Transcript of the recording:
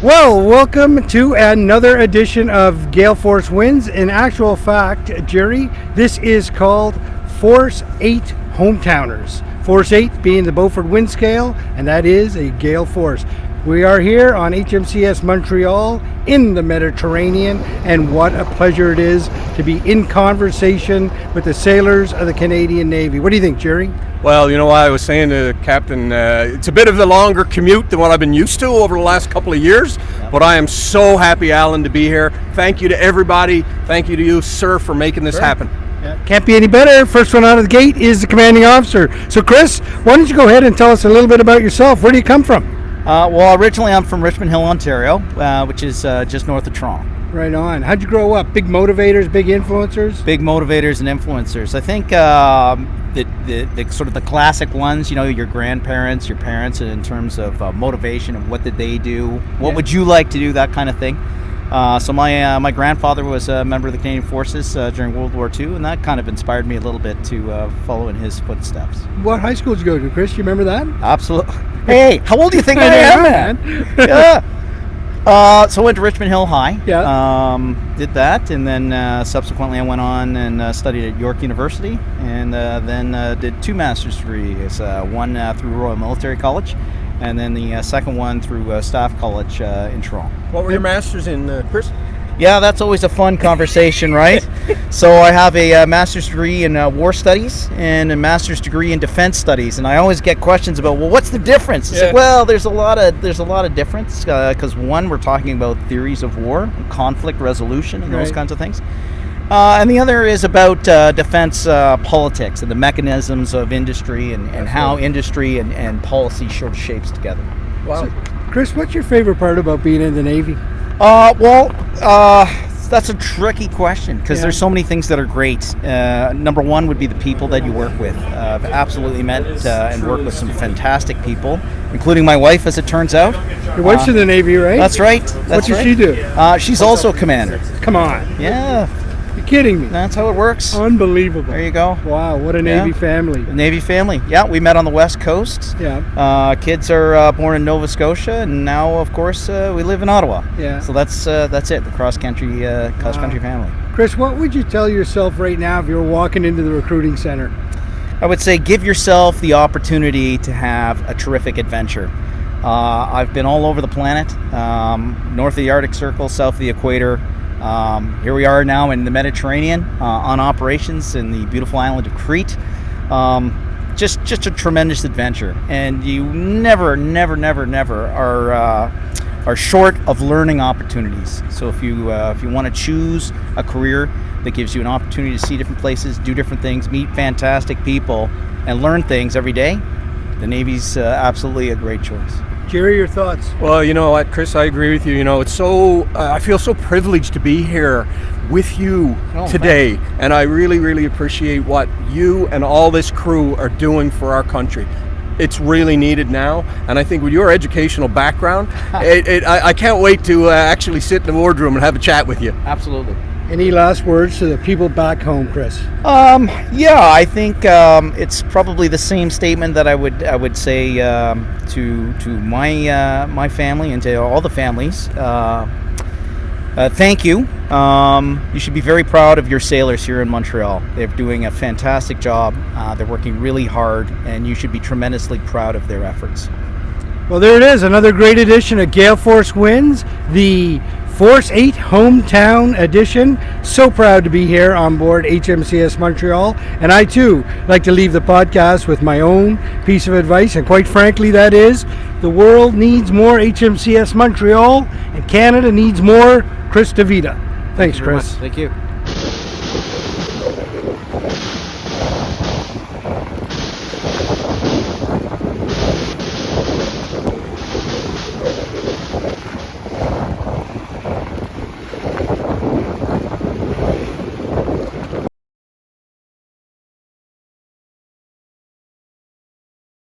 Well, welcome to another edition of Gale Force Wins. In actual fact, Jerry, this is called Force-8-Home-Towners. Force 8 being the Beaufort wind scale, and that is a gale force. We are here on HMCS Montreal in the Mediterranean, and what a pleasure it is to be in conversation with the sailors of the Canadian Navy. What do you think, Jerry? Well, you know what I was saying to the captain, it's a bit of a longer commute than what I've been used to over the last couple of years, but I am so happy, Alan, to be here. Thank you to everybody. Thank you to you, sir, for making this happen. Yeah, can't be any better. First one out of the gate is the commanding officer. So, Chris, why don't you go ahead and tell us a little bit about yourself? Where do you come from? Well, originally I'm from Richmond Hill, Ontario, which is just north of Toronto. Right on. How'd you grow up? Big motivators, big influencers? Big motivators and influencers. I think the sort of the classic ones, you know, your grandparents, your parents, in terms of motivation and what did they do, what would you like to do, that kind of thing. So my grandfather was a member of the Canadian Forces during World War II, and that kind of inspired me a little bit to follow in his footsteps. What high school did you go to, Chris? Do you remember that? Absolutely. Hey, how old do you think I am, man? Yeah. So I went to Richmond Hill High. Yeah. Did that, and then subsequently I went on and studied at York University, and then did two master's degrees. One through Royal Military College, and then the second one through Staff College in Toronto. What were your masters in, Chris? Yeah, that's always a fun conversation, right? So I have a master's degree in war studies and a master's degree in defense studies, and I always get questions about, well, what's the difference? It's like, well, there's a lot of difference because one, we're talking about theories of war, conflict resolution, and those kinds of things, and the other is about defense politics and the mechanisms of industry and how industry and policy sort of shapes together. Wow. So, Chris, what's your favorite part about being in the Navy? That's a tricky question because there's so many things that are great. Number one would be the people that you work with. I've absolutely met and worked with some fantastic people, including my wife, as it turns out. Your wife's in the Navy, right? That's right. What does she do? She's also a commander. Come on. Yeah. You're kidding me. That's how it works. Unbelievable. There you go. Wow, what a Navy family. Navy family. Yeah, we met on the West Coast. Yeah. Kids are born in Nova Scotia, and now, of course, we live in Ottawa. Yeah. So that's it. The cross-country family. Chris, what would you tell yourself right now if you were walking into the recruiting center? I would say give yourself the opportunity to have a terrific adventure. I've been all over the planet, north of the Arctic Circle, south of the equator. Here we are now in the Mediterranean on operations in the beautiful island of Crete. Just a tremendous adventure, and you never are short of learning opportunities. So if you want to choose a career that gives you an opportunity to see different places, do different things, meet fantastic people, and learn things every day, the Navy's absolutely a great choice. Jerry, your thoughts? Well, you know what, Chris, I agree with you. You know, it's so I feel so privileged to be here with you today, and I really appreciate what you and all this crew are doing for our country. It's really needed now, and I think with your educational background, I can't wait to actually sit in the wardroom and have a chat with you. Absolutely. Any last words to the people back home, Chris? Yeah, I think it's probably the same statement that I would say to my family and to all the families. Thank you. You should be very proud of your sailors here in Montreal. They're doing a fantastic job. They're working really hard, and you should be tremendously proud of their efforts. Well, there it is, another great edition of Gale Force Wins, the Force-8 Hometown edition. So proud to be here on board HMCS Montreal, and I too like to leave the podcast with my own piece of advice, and quite frankly that is, the world needs more HMCS Montreal and Canada needs more Chris Devita. Thanks, Chris. Thank you.